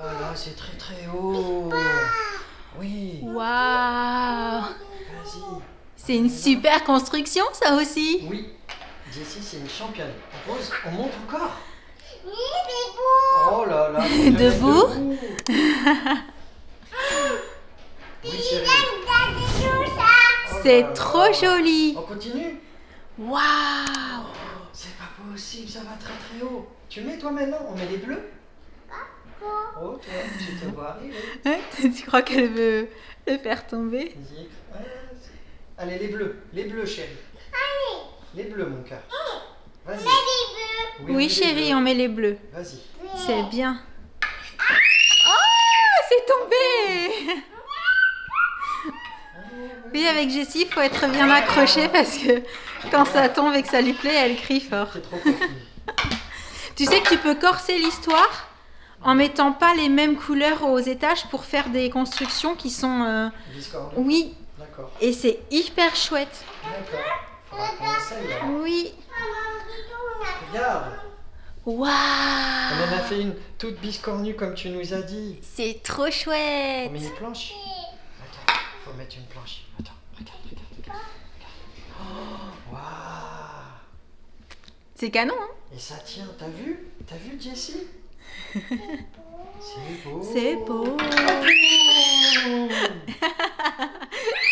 Ah là, c'est très très haut. Oui. Waouh! Vas-y. C'est une super construction, ça aussi. Oui. Jessie, c'est une championne. On pose, on monte encore. Oh là là. Debout. Oui, chérie. C'est Oh là trop là. joli. On continue? Waouh! C'est pas possible, ça va très très haut. Tu mets toi maintenant? On met les bleus? Oh, toi, tu te vois arriver. Ouais, tu crois qu'elle veut le faire tomber? Vas-y. Allez, les bleus, chérie. Les bleus, mon cœur. Vas-y. Oui, chérie, on met les bleus. Vas-y. C'est bien. Oh, c'est tombé! Oui, avec Jessie, il faut être bien accroché parce que quand ça tombe et que ça lui plaît, elle crie fort. C'est trop coquille. Tu sais que tu peux corser l'histoire en mettant pas les mêmes couleurs aux étages pour faire des constructions qui sont... Discord. Oui, D'accord. et c'est hyper chouette. D'accord. Faudra qu'on essaye. Là. Oui. Regarde. Waouh! On en a fait une toute biscornue comme tu nous as dit. C'est trop On chouette. met une planche. Attends, faut mettre une planche. Attends, regarde. Oh, waouh. C'est canon, hein? Et ça tient, t'as vu? T'as vu, Jessie? C'est beau. C'est beau.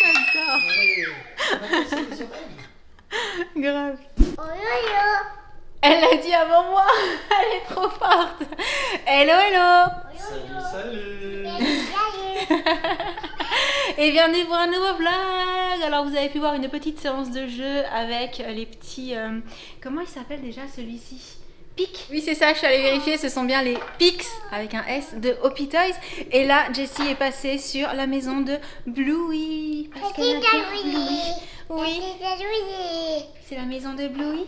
J'adore. Ouais. On va casser les oreilles. Grave. Elle l'a dit avant moi. Elle est trop forte. Hello, hello. Salut. Et bienvenue pour un nouveau vlog. Alors vous avez pu voir une petite séance de jeu avec les petits... comment il s'appelle déjà celui-ci? Pics. Oui, c'est ça, je suis allée vérifier, ce sont bien les Pics avec un S de Hoppy Toys. Et là, Jessie est passée sur la maison de Bluey. Parce qu'elle adore Bluey. Oui, c'est la maison de Bluey.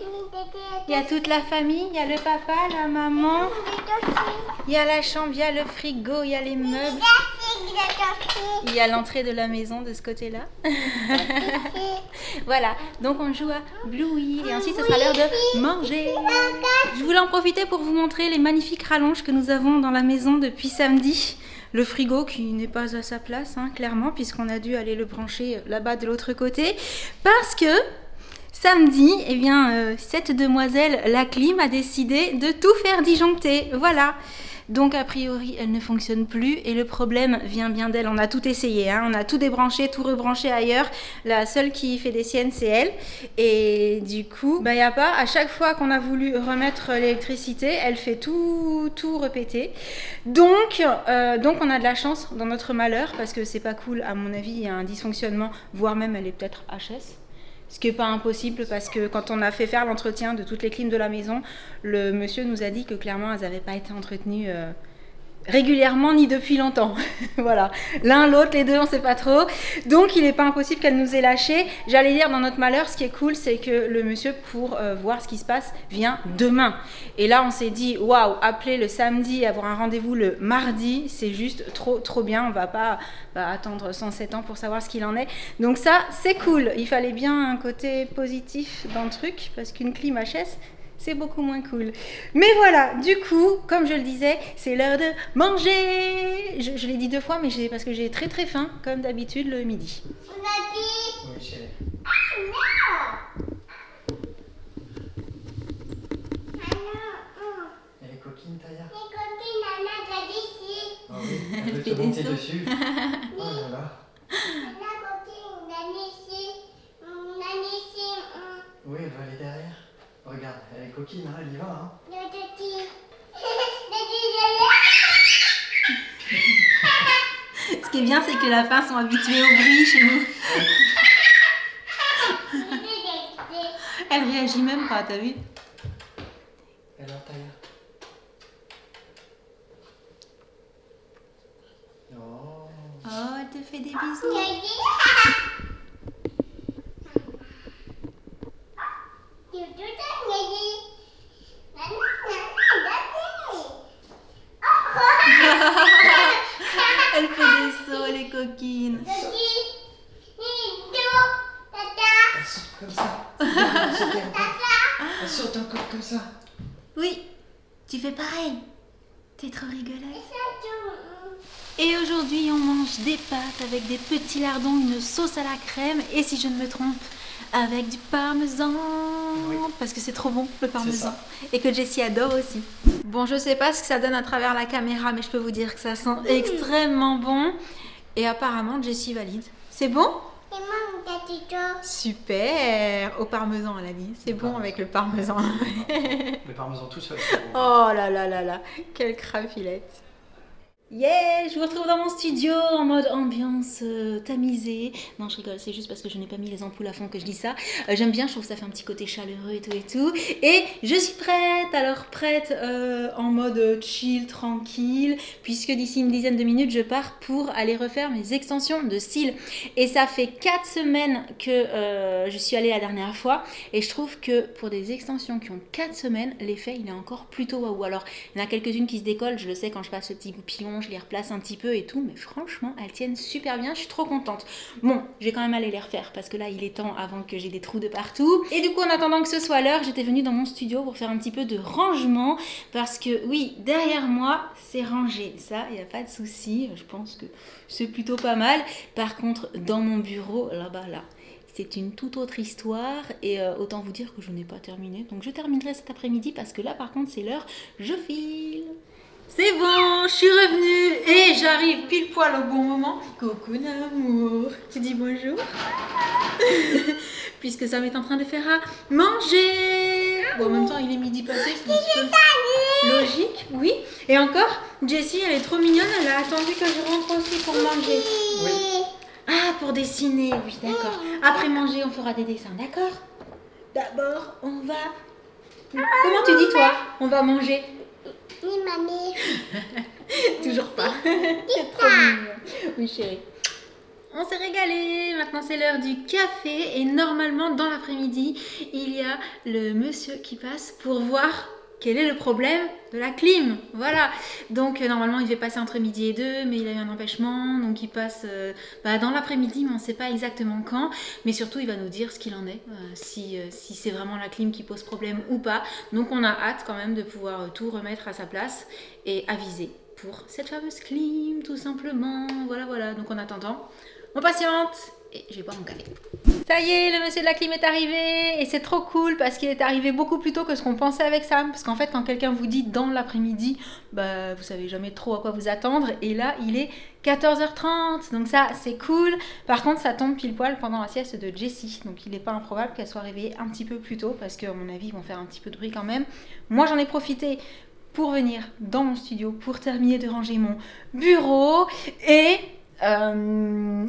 Il y a toute la famille, il y a le papa, la maman, il y a la chambre, il y a le frigo, il y a les meubles. Il y a l'entrée de la maison de ce côté-là. Voilà, donc on joue à Bluey et ensuite ce sera l'heure de manger. Je voulais en profiter pour vous montrer les magnifiques rallonges que nous avons dans la maison depuis samedi. Le frigo qui n'est pas à sa place, hein, clairement, puisqu'on a dû aller le brancher là-bas de l'autre côté. Parce que samedi, eh bien, cette demoiselle, la clim, a décidé de tout faire disjoncter. Voilà. Donc a priori elle ne fonctionne plus et le problème vient bien d'elle. On a tout essayé, hein. On a tout débranché, tout rebranché ailleurs. La seule qui fait des siennes c'est elle. Et du coup, bah y a pas, à chaque fois qu'on a voulu remettre l'électricité, elle fait tout répéter. Donc on a de la chance dans notre malheur parce que c'est pas cool, à mon avis, il y a un dysfonctionnement, voire même elle est peut-être HS. Ce qui n'est pas impossible parce que quand on a fait faire l'entretien de toutes les clims de la maison, le monsieur nous a dit que clairement elles n'avaient pas été entretenues régulièrement ni depuis longtemps. Voilà, l'un, l'autre, les deux, on ne sait pas trop. Donc il n'est pas impossible qu'elle nous ait lâché. J'allais dire dans notre malheur, ce qui est cool, c'est que le monsieur, pour voir ce qui se passe, vient demain. Et là on s'est dit, waouh, appeler le samedi, avoir un rendez-vous le mardi, c'est juste trop bien. On ne va pas attendre 107 ans pour savoir ce qu'il en est. Donc ça, c'est cool. Il fallait bien un côté positif dans le truc, parce qu'une clim HS, c'est beaucoup moins cool. Mais voilà, du coup, comme je le disais, c'est l'heure de manger. Je l'ai dit 2 fois, mais parce que j'ai très faim, comme d'habitude, le midi. Oui, chérie. Elle est coquine, Taya? Ah oui, elle veut te monter dessus. Oh là là. Oui, elle va aller derrière. Regarde, elle est coquine, hein, elle y va. Hein. Ce qui est bien, c'est que les lapins sont habitués au bruit chez nous. Elle réagit même pas, t'as vu? Alors, Taya? Oh. Oh, elle te fait des bisous. Elle fait des sauts, elle est coquine. Elle saute comme ça. Elle saute encore. Elle saute encore comme ça. Oui, tu fais pareil. T'es trop rigolote. Et aujourd'hui, on mange des pâtes avec des petits lardons, une sauce à la crème et si je ne me trompe, avec du parmesan. Oui. Parce que c'est trop bon le parmesan. Et que Jessie adore aussi. Bon, je sais pas ce que ça donne à travers la caméra, mais je peux vous dire que ça sent extrêmement bon. Et apparemment, Jessie valide. C'est bon? Super! Au parmesan, elle a dit. C'est bon avec le parmesan. Le parmesan tout seul. Bon. Oh là là là là, quelle crapulette! Yeah, je vous retrouve dans mon studio en mode ambiance tamisée. Non, je rigole, c'est juste parce que je n'ai pas mis les ampoules à fond que je dis ça. J'aime bien, je trouve que ça fait un petit côté chaleureux et tout et tout. Et je suis prête, alors prête en mode chill, tranquille, puisque d'ici une dizaine de minutes, je pars pour aller refaire mes extensions de cils. Et ça fait 4 semaines que je suis allée la dernière fois. Et je trouve que pour des extensions qui ont 4 semaines, l'effet il est encore plutôt waouh. Alors, il y en a quelques-unes qui se décollent, je le sais quand je passe ce petit goupillon. Je les replace un petit peu et tout, mais franchement, elles tiennent super bien, je suis trop contente. Bon, je vais quand même aller les refaire parce que là, il est temps avant que j'ai des trous de partout. Et du coup, en attendant que ce soit l'heure, j'étais venue dans mon studio pour faire un petit peu de rangement parce que oui, derrière moi, c'est rangé. Ça, il n'y a pas de souci, je pense que c'est plutôt pas mal. Par contre, dans mon bureau, là-bas, là, c'est une toute autre histoire et autant vous dire que je n'ai pas terminé. Donc je terminerai cet après-midi parce que là, par contre, c'est l'heure, je file. C'est bon, je suis revenue et j'arrive pile poil au bon moment. Coucou l'amour, tu dis bonjour? Puisque Sam est en train de faire à manger. Bon, en même temps, il est midi passé, c'est un petit peu logique, oui. Et encore, Jessie, elle est trop mignonne, elle a attendu que je rentre aussi pour manger. Oui. Ah, pour dessiner, oui, d'accord. Après manger, on fera des dessins, d'accord? D'abord, on va... Comment tu dis, toi? On va manger. Oui, mamie. Toujours pas. C'est trop mignon. Oui, chérie. On s'est régalé. Maintenant, c'est l'heure du café. Et normalement, dans l'après-midi, il y a le monsieur qui passe pour voir quel est le problème de la clim. Voilà. Donc, normalement, il devait passer entre midi et 2, mais il a eu un empêchement. Donc, il passe dans l'après-midi, mais on ne sait pas exactement quand. Mais surtout, il va nous dire ce qu'il en est, si c'est vraiment la clim qui pose problème ou pas. Donc, on a hâte quand même de pouvoir tout remettre à sa place et aviser pour cette fameuse clim, tout simplement. Voilà, voilà. Donc, en attendant, on patiente. Et je vais boire mon café. Ça y est, le monsieur de la clim est arrivé et c'est trop cool parce qu'il est arrivé beaucoup plus tôt que ce qu'on pensait avec Sam. Parce qu'en fait, quand quelqu'un vous dit dans l'après-midi, bah vous savez jamais trop à quoi vous attendre. Et là, il est 14h30, donc ça c'est cool. Par contre, ça tombe pile poil pendant la sieste de Jessie. Donc il n'est pas improbable qu'elle soit réveillée un petit peu plus tôt parce qu'à mon avis, ils vont faire un petit peu de bruit quand même. Moi, j'en ai profité pour venir dans mon studio pour terminer de ranger mon bureau et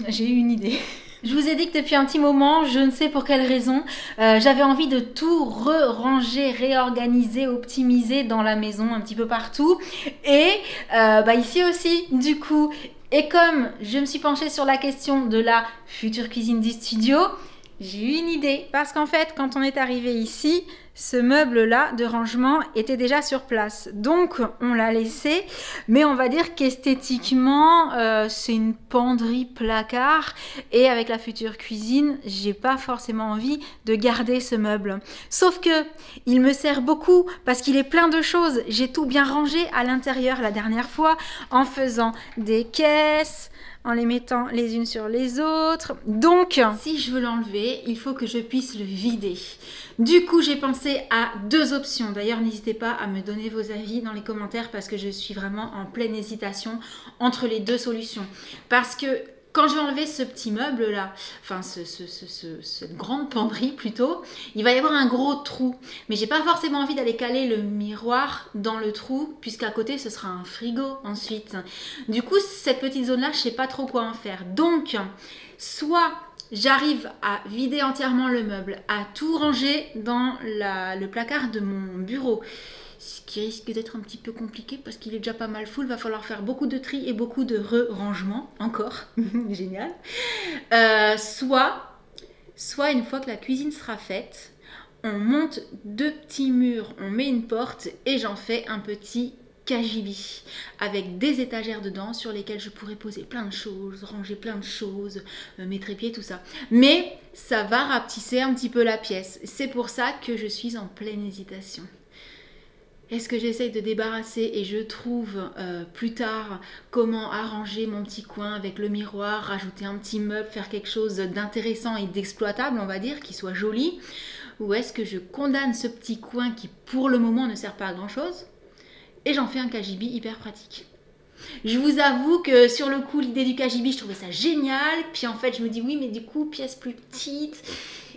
j'ai eu une idée. Je vous ai dit que depuis un petit moment, je ne sais pour quelle raison, j'avais envie de tout ranger, réorganiser, optimiser dans la maison, un petit peu partout. Et ici aussi, du coup. Et comme je me suis penchée sur la question de la future cuisine du studio, j'ai eu une idée. Parce qu'en fait, quand on est arrivé ici, ce meuble-là de rangement était déjà sur place. Donc, on l'a laissé. Mais on va dire qu'esthétiquement, c'est une penderie placard. Et avec la future cuisine, j'ai pas forcément envie de garder ce meuble. Sauf que il me sert beaucoup parce qu'il est plein de choses. J'ai tout bien rangé à l'intérieur la dernière fois en faisant des caisses, en les mettant les unes sur les autres. Donc, si je veux l'enlever, il faut que je puisse le vider. Du coup, j'ai pensé à 2 options. D'ailleurs, n'hésitez pas à me donner vos avis dans les commentaires parce que je suis vraiment en pleine hésitation entre les 2 solutions. Parce que quand je vais enlever ce petit meuble là, enfin cette grande penderie plutôt, il va y avoir un gros trou. Mais j'ai pas forcément envie d'aller caler le miroir dans le trou puisqu'à côté ce sera un frigo ensuite. Du coup, cette petite zone là, je sais pas trop quoi en faire. Donc, soit j'arrive à vider entièrement le meuble, à tout ranger dans le placard de mon bureau. Ce qui risque d'être un petit peu compliqué parce qu'il est déjà pas mal full. Il va falloir faire beaucoup de tri et beaucoup de re-rangement encore. Génial. Soit une fois que la cuisine sera faite, on monte 2 petits murs, on met une porte et j'en fais un petit cagibi avec des étagères dedans sur lesquelles je pourrais poser plein de choses, ranger plein de choses, mes trépieds, tout ça. Mais ça va rapetisser un petit peu la pièce. C'est pour ça que je suis en pleine hésitation. Est-ce que j'essaye de débarrasser et je trouve plus tard comment arranger mon petit coin avec le miroir, rajouter un petit meuble, faire quelque chose d'intéressant et d'exploitable, on va dire, qui soit joli? Ou est-ce que je condamne ce petit coin qui pour le moment ne sert pas à grand chose et j'en fais un cagibi hyper pratique? Je vous avoue que sur le coup, l'idée du cagibi, je trouvais ça génial. Puis en fait, je me dis oui, mais du coup, pièce plus petite.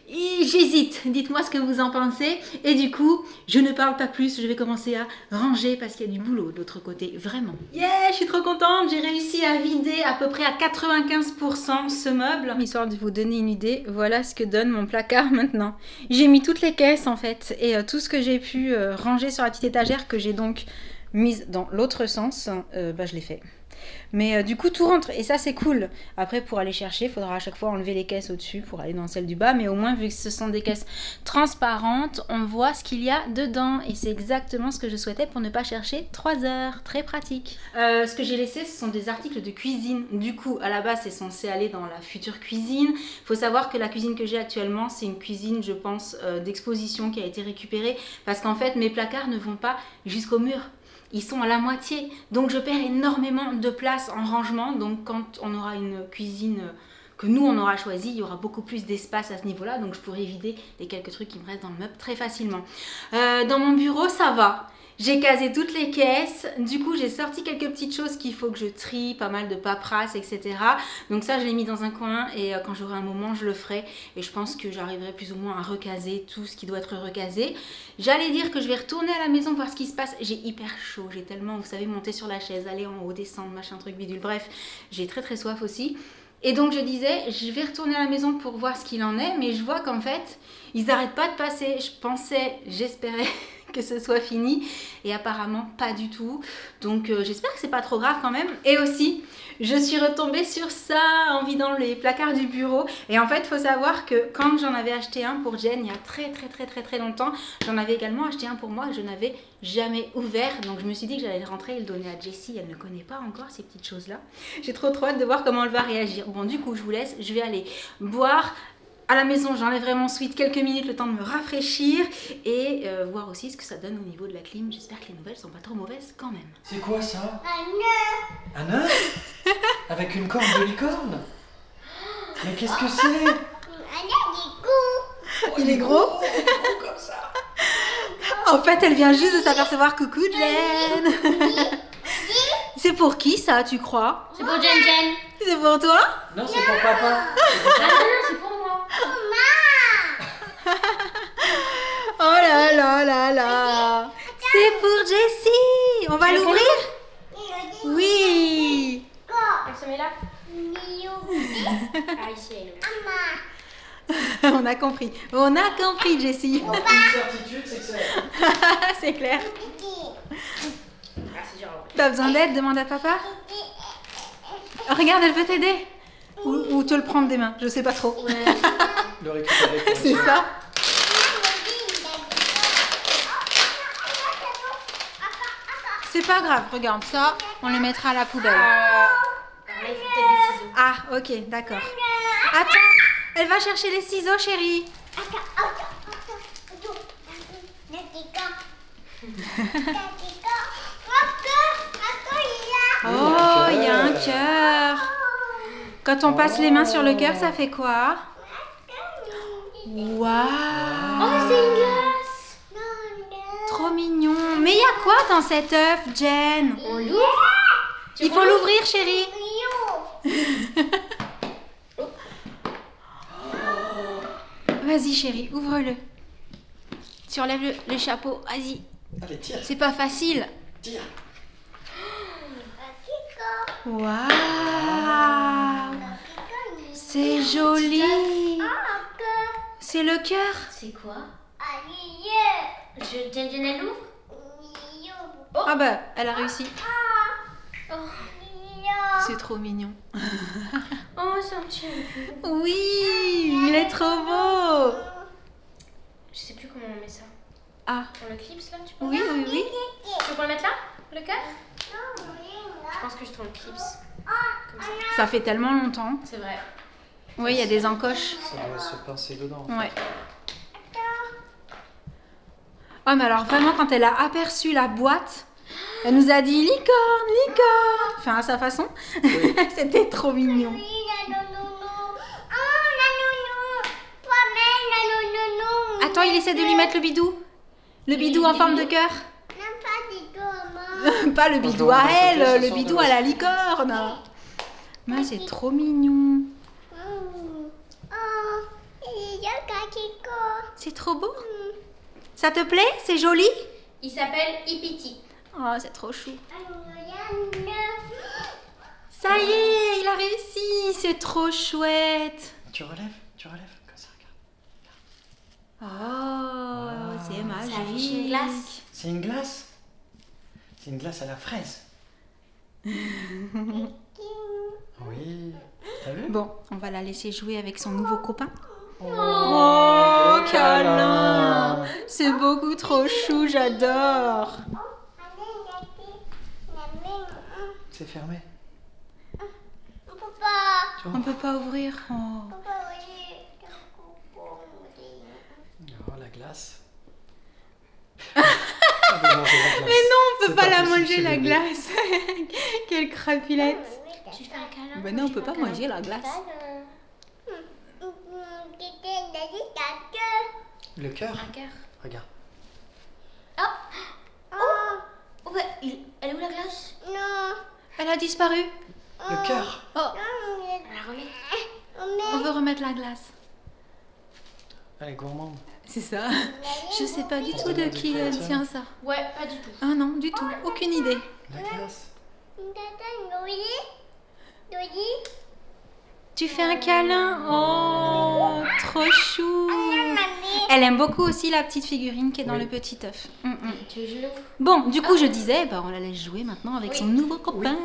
Et j'hésite. Dites-moi ce que vous en pensez. Et du coup, je ne parle pas plus. Je vais commencer à ranger parce qu'il y a du boulot de l'autre côté. Vraiment. Yeah, je suis trop contente. J'ai réussi à vider à peu près à 95% ce meuble. Histoire de vous donner une idée, voilà ce que donne mon placard maintenant. J'ai mis toutes les caisses en fait. Et tout ce que j'ai pu ranger sur la petite étagère que j'ai donc mise dans l'autre sens, je l'ai fait. Mais du coup tout rentre et ça c'est cool. Après pour aller chercher, il faudra à chaque fois enlever les caisses au-dessus pour aller dans celle du bas. Mais au moins vu que ce sont des caisses transparentes, on voit ce qu'il y a dedans. Et c'est exactement ce que je souhaitais pour ne pas chercher 3 heures. Très pratique. Ce que j'ai laissé, ce sont des articles de cuisine. Du coup à la base c'est censé aller dans la future cuisine. Il faut savoir que la cuisine que j'ai actuellement, c'est une cuisine je pense d'exposition qui a été récupérée. Parce qu'en fait mes placards ne vont pas jusqu'au mur. Ils sont à la moitié, donc je perds énormément de place en rangement. Donc quand on aura une cuisine que nous on aura choisie, il y aura beaucoup plus d'espace à ce niveau-là. Donc je pourrai vider les quelques trucs qui me restent dans le meuble très facilement. Dans mon bureau, ça va. J'ai casé toutes les caisses, du coup j'ai sorti quelques petites choses qu'il faut que je trie, pas mal de paperasse, etc. Donc ça je l'ai mis dans un coin et quand j'aurai un moment je le ferai. Et je pense que j'arriverai plus ou moins à recaser tout ce qui doit être recasé. J'allais dire que je vais retourner à la maison voir ce qui se passe. J'ai hyper chaud, j'ai tellement, vous savez, monter sur la chaise, aller en haut, descendre, machin truc bidule. Bref, j'ai très soif aussi. Et donc je disais, je vais retourner à la maison pour voir ce qu'il en est. Mais je vois qu'en fait, ils n'arrêtent pas de passer. Je pensais, j'espérais que ce soit fini et apparemment pas du tout. Donc j'espère que c'est pas trop grave quand même. Et aussi je suis retombée sur ça en vidant les placards du bureau. Et en fait il faut savoir que quand j'en avais acheté un pour Jen il y a très longtemps, j'en avais également acheté un pour moi que je n'avais jamais ouvert. Donc je me suis dit que j'allais le rentrer et le donner à Jessie. Elle ne connaît pas encore ces petites choses là. J'ai trop hâte de voir comment elle va réagir. Bon du coup je vous laisse, je vais aller boire. À la maison, j'enlèverai mon sweat quelques minutes, le temps de me rafraîchir et voir aussi ce que ça donne au niveau de la clim. J'espère que les nouvelles sont pas trop mauvaises quand même. C'est quoi ça? Un œuf. Un œuf? Avec une corne de licorne? Mais qu'est-ce que c'est? Un œuf est gros. Il est gros? Comme ça. En fait, elle vient juste de s'apercevoir. Coucou Jen. C'est pour qui ça, tu crois? C'est pour Jen Jen. C'est pour toi? Non, c'est pour papa. Ah non, c'est pour moi. Oh là là là là. C'est pour Jessie. On va Tu veux l'ouvrir? Oui. Elle se met là. Ah, ici, elle est là. On a compris. On a compris, Jessie. Une certitude, c'est que c'est. C'est clair. Ah, c'est dur à ouvrir. T'as besoin d'aide? Demande à papa. Regarde, elle veut t'aider. Ou te le prendre des mains. Je sais pas trop. Ouais. Le récupérer. pour C'est être- ça. C'est pas grave, regarde ça, on le mettra à la poubelle. Là, il faut peut-être des ciseaux. Ah, ok, d'accord. Attends, elle va chercher les ciseaux, chérie. Oh, il y a un cœur. Quand on passe les mains sur le cœur, ça fait quoi? Waouh. Oh, c'est une glace. Trop mignon. Mais il y a quoi dans cet œuf, Jen? On l'ouvre. Il faut l'ouvrir, chérie. Vas-y, chérie, ouvre-le. Tu enlèves le chapeau, vas-y. Allez, tire, C'est pas facile. tire. Waouh. C'est joli. C'est le cœur. C'est quoi? Jen Jen, elle l'ouvre. Ah bah, elle a réussi. Oh, C'est trop mignon. oh c'est un petit peu. Oui, il est trop beau. Je sais plus comment on met ça. Ah, On le clips là, tu peux? oui, oui, oui. Tu veux qu'on le mette là? Le cœur? Je pense que je trouve le clips. Comme ça. Ça fait tellement longtemps. C'est vrai. Oui, il y a des encoches. Ça doit se pincer dedans. Ouais. Oh mais alors vraiment quand elle a aperçu la boîte, elle nous a dit licorne, licorne. Enfin à sa façon. Oui. C'était trop mignon. Attends, il essaie de lui mettre le bidou. Le bidou en forme de cœur. Pas le bidou à elle, le bidou à la licorne. Mais c'est trop mignon. C'est trop beau. Ça te plaît? C'est joli? Il s'appelle Ipiti. Oh, c'est trop chou. Ça y est, il a réussi. C'est trop chouette. Tu relèves comme ça, regarde. Oh, c'est magique. Ça affiche une glace. C'est une glace? C'est une glace à la fraise. Oui, t'as vu? Bon, on va la laisser jouer avec son nouveau copain. Oh, câlin. C'est beaucoup trop chou, j'adore. C'est fermé. On peut pas ouvrir. Oh. Oh, la glace. Mais non, on peut pas la manger, la glace. Quelle crapulette. Tu fais un câlin? Ben non, on peut pas manger la glace. Le cœur? Un cœur. Regarde. Oh bah, elle est où la glace? Elle a disparu. Le cœur? Oh, On la remet. on veut remettre la glace. Elle est gourmande. C'est ça. Je sais pas du tout de qui elle tient ça. Ouais, pas du tout. Ah non, du tout. Aucune idée. La glace. Tu fais un câlin? Oh, trop chou. Elle aime beaucoup aussi la petite figurine qui est dans le petit œuf. Tu veux que je l'ouvre? Bon, du coup, je disais, bah, on la laisse jouer maintenant avec son nouveau copain.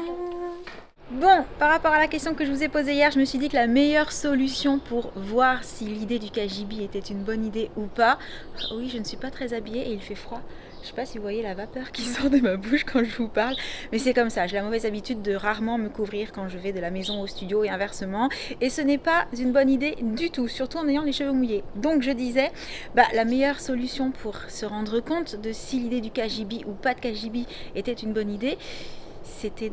Bon, par rapport à la question que je vous ai posée hier, je me suis dit que la meilleure solution pour voir si l'idée du KGB était une bonne idée ou pas... Oui, je ne suis pas très habillée et il fait froid. Je sais pas si vous voyez la vapeur qui sort de ma bouche quand je vous parle, mais c'est comme ça. J'ai la mauvaise habitude de rarement me couvrir quand je vais de la maison au studio et inversement. Et ce n'est pas une bonne idée du tout, surtout en ayant les cheveux mouillés. Donc je disais, la meilleure solution pour se rendre compte de si l'idée du KGB ou pas de KGB était une bonne idée, c'était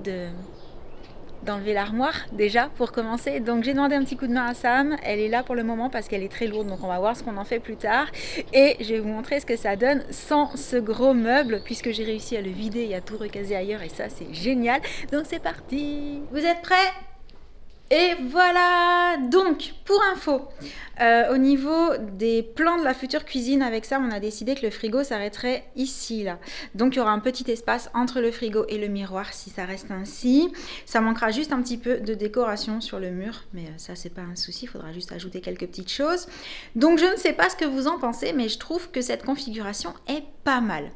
d'enlever l'armoire déjà pour commencer. Donc j'ai demandé un petit coup de main à Sam, elle est là pour le moment parce qu'elle est très lourde, donc on va voir ce qu'on en fait plus tard et je vais vous montrer ce que ça donne sans ce gros meuble puisque j'ai réussi à le vider et à tout recaser ailleurs et ça c'est génial. Donc c'est parti, vous êtes prêts? Et voilà, donc pour info, au niveau des plans de la future cuisine avec ça, on a décidé que le frigo s'arrêterait ici là. Donc il y aura un petit espace entre le frigo et le miroir si ça reste ainsi. Ça manquera juste un petit peu de décoration sur le mur, mais ça c'est pas un souci, il faudra juste ajouter quelques petites choses. Donc je ne sais pas ce que vous en pensez, mais je trouve que cette configuration est pas mal.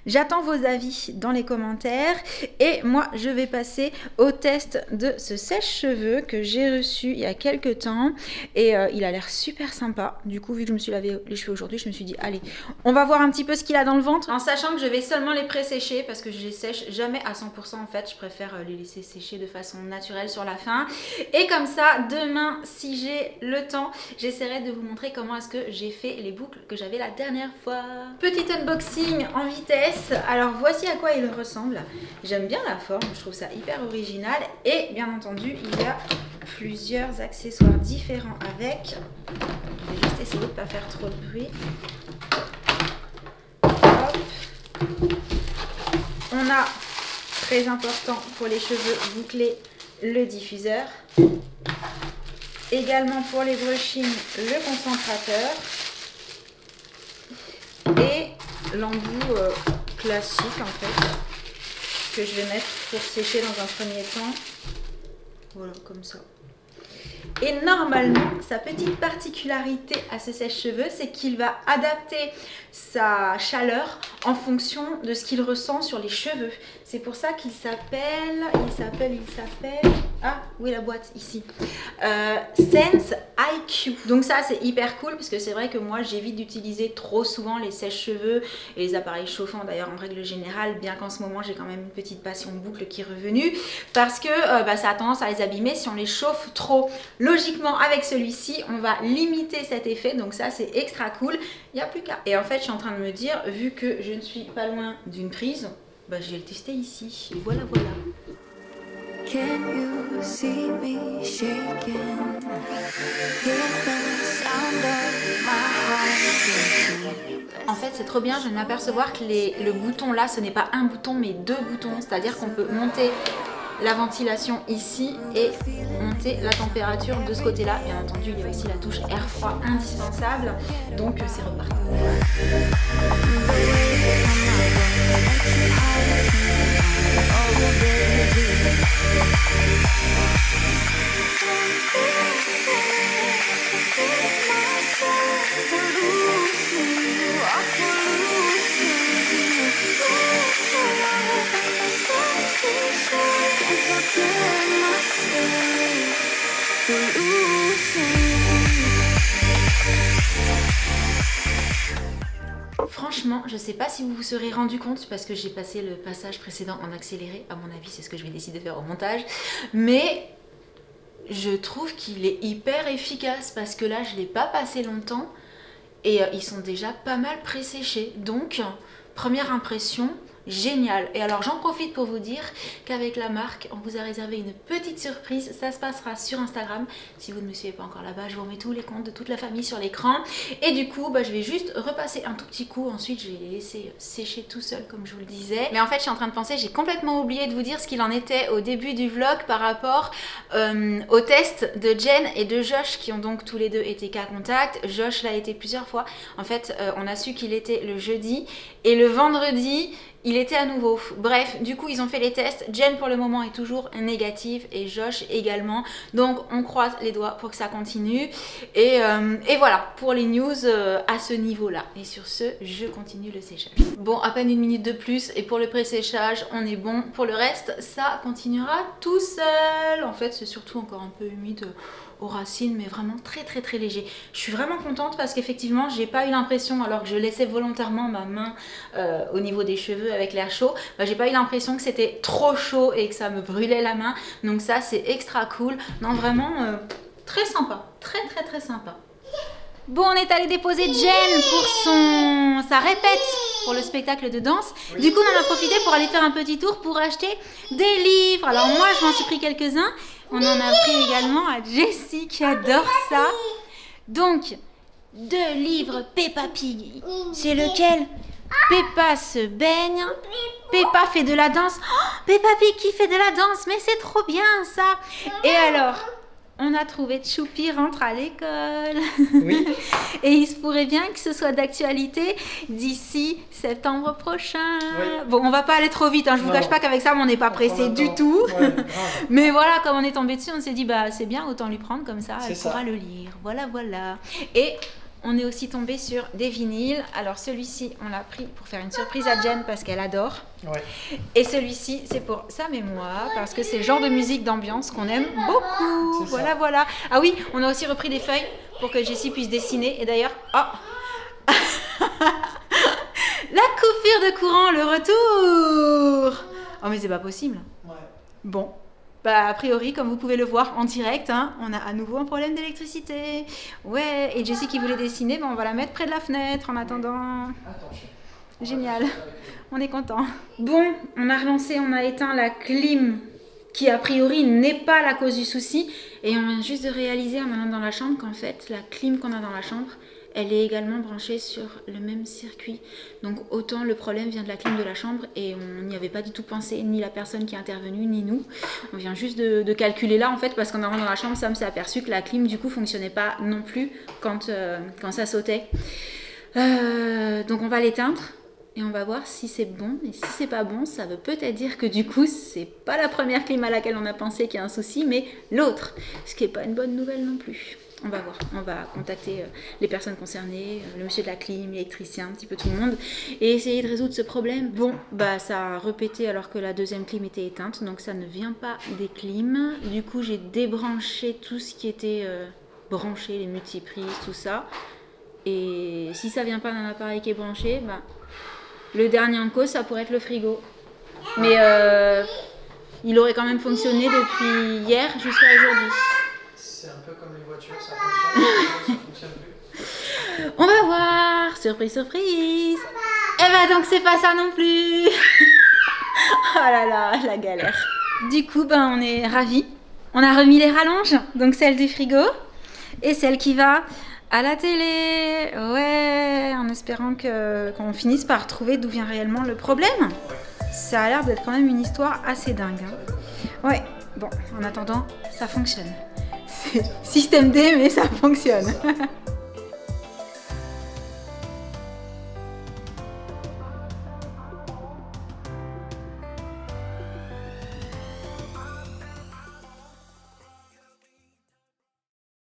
J'attends vos avis dans les commentaires et moi je vais passer au test de ce sèche-cheveux que j'ai reçu il y a quelques temps et il a l'air super sympa. Du coup vu que je me suis lavé les cheveux aujourd'hui, je me suis dit allez, on va voir un petit peu ce qu'il a dans le ventre en sachant que je vais seulement les pré-sécher parce que je les sèche jamais à 100% en fait, je préfère les laisser sécher de façon naturelle sur la fin et comme ça demain si j'ai le temps, j'essaierai de vous montrer comment est-ce que j'ai fait les boucles que j'avais la dernière fois. Petit unboxing en vitesse. Alors voici à quoi il ressemble. J'aime bien la forme, je trouve ça hyper original et bien entendu il y a plusieurs accessoires différents avec. Je vais juste essayer de ne pas faire trop de bruit. Hop. On a, très important pour les cheveux bouclés, le diffuseur. Également pour les brushings, le concentrateur. Et l'embout classique en fait que je vais mettre pour sécher dans un premier temps, voilà comme ça. Et normalement sa petite particularité à ce sèche-cheveux c'est qu'il va adapter sa chaleur en fonction de ce qu'il ressent sur les cheveux. C'est pour ça qu'il s'appelle Ah, où est la boîte? Ici. Sense IQ. Donc ça c'est hyper cool parce que c'est vrai que moi j'évite d'utiliser trop souvent les sèche-cheveux et les appareils chauffants d'ailleurs en règle générale, bien qu'en ce moment j'ai quand même une petite passion boucle qui est revenue parce que ça a tendance à les abîmer si on les chauffe trop. Logiquement avec celui-ci on va limiter cet effet, donc ça c'est extra cool, il n'y a plus qu'à. Et en fait je suis en train de me dire, vu que je ne suis pas loin d'une prise, je vais le tester ici. Et voilà. Can you see me shaking? Hear the sound of my heart. En fait c'est trop bien, je viens de m'apercevoir que le bouton là ce n'est pas un bouton mais deux boutons, c'est-à-dire qu'on peut monter la ventilation ici et monter la température de ce côté là. Bien entendu il y a aussi la touche air froid indispensable, donc c'est reparti. Franchement, je sais pas si vous vous serez rendu compte parce que j'ai passé le passage précédent en accéléré, à mon avis c'est ce que je vais décider de faire au montage, mais je trouve qu'il est hyper efficace parce que là je l'ai pas passé longtemps et ils sont déjà pas mal pré-séchés, donc première impression génial. Et alors j'en profite pour vous dire qu'avec la marque on vous a réservé une petite surprise, ça se passera sur Instagram. Si vous ne me suivez pas encore là-bas, je vous remets tous les comptes de toute la famille sur l'écran et du coup je vais juste repasser un tout petit coup, ensuite je vais les laisser sécher tout seul comme je vous le disais. Mais en fait je suis en train de penser, j'ai complètement oublié de vous dire ce qu'il en était au début du vlog par rapport au test de Jen et de Josh qui ont donc tous les deux été cas contact. Josh l'a été plusieurs fois, en fait on a su qu'il était le jeudi et le vendredi il était à nouveau. Bref, du coup ils ont fait les tests. Jen pour le moment est toujours négative et Josh également. Donc on croise les doigts pour que ça continue. Et voilà pour les news à ce niveau-là. Et sur ce, je continue le séchage. Bon, à peine une minute de plus et pour le pré-séchage, on est bon. Pour le reste, ça continuera tout seul. En fait, c'est surtout encore un peu humide aux racines, mais vraiment très léger. Je suis vraiment contente parce qu'effectivement j'ai pas eu l'impression, alors que je laissais volontairement ma main au niveau des cheveux avec l'air chaud, j'ai pas eu l'impression que c'était trop chaud et que ça me brûlait la main, donc ça c'est extra cool. Non vraiment très sympa, très sympa. Bon, on est allé déposer Jen pour sa répète pour le spectacle de danse. Oui. Du coup, on en a profité pour aller faire un petit tour pour acheter des livres. Alors moi, je m'en suis pris quelques-uns. On en a pris également à Jessie qui adore ça. Donc, 2 livres Peppa Pig. C'est lequel? Peppa se baigne. Peppa fait de la danse. Oh, Peppa Pig qui fait de la danse, mais c'est trop bien ça. Et alors, on a trouvé Choupi rentre à l'école. Oui. Et il se pourrait bien que ce soit d'actualité d'ici septembre prochain. Oui. Bon, on va pas aller trop vite, hein. Je vous cache pas qu'avec ça, on n'est pas pressé du tout. Ouais, mais voilà, comme on est tombé dessus, on s'est dit, c'est bien, autant lui prendre comme ça, elle pourra le lire. Voilà. Et on est aussi tombé sur des vinyles. Alors celui-ci, on l'a pris pour faire une surprise à Jen parce qu'elle adore. Ouais. Et celui-ci, c'est pour sa mémoire parce que c'est le genre de musique d'ambiance qu'on aime beaucoup. Voilà. Ah oui, on a aussi repris des feuilles pour que Jessie puisse dessiner. Et d'ailleurs, la coupure de courant, le retour. Oh mais c'est pas possible. Ouais. Bon. A priori, comme vous pouvez le voir en direct, hein, on a à nouveau un problème d'électricité. Ouais, et Jessie qui voulait dessiner, on va la mettre près de la fenêtre en attendant. Génial, on est content. Bon, on a relancé, on a éteint la clim qui a priori n'est pas la cause du souci. Et on vient juste de réaliser en allant dans la chambre qu'en fait, la clim qu'on a dans la chambre, elle est également branchée sur le même circuit. Donc autant le problème vient de la clim de la chambre et on n'y avait pas du tout pensé, ni la personne qui est intervenue, ni nous. On vient juste de calculer là en fait parce qu'en allant dans la chambre, Sam s'est aperçu que la clim du coup fonctionnait pas non plus quand ça sautait. Donc on va l'éteindre et on va voir si c'est bon. Et si c'est pas bon, ça veut peut-être dire que du coup c'est pas la première clim à laquelle on a pensé qu'il y a un souci, mais l'autre, ce qui est pas une bonne nouvelle non plus. On va voir, on va contacter les personnes concernées, le monsieur de la clim, l'électricien, un petit peu tout le monde, et essayer de résoudre ce problème. Bon, bah ça a répété alors que la deuxième clim était éteinte, donc ça ne vient pas des clims. Du coup, j'ai débranché tout ce qui était branché, les multiprises, tout ça. Et si ça vient pas d'un appareil qui est branché, bah, le dernier en cause, ça pourrait être le frigo. Mais il aurait quand même fonctionné depuis hier jusqu'à aujourd'hui. C'est un peu comme les voitures, ça fonctionne plus. On va voir. Surprise, surprise. Eh ben donc c'est pas ça non plus. Oh là là, la galère. Du coup, ben on est ravis. On a remis les rallonges, donc celle du frigo et celle qui va à la télé. Ouais, en espérant qu'on finisse par trouver d'où vient réellement le problème. Ça a l'air d'être quand même une histoire assez dingue. Hein. Ouais, bon, en attendant, ça fonctionne. C'est système D, mais ça fonctionne.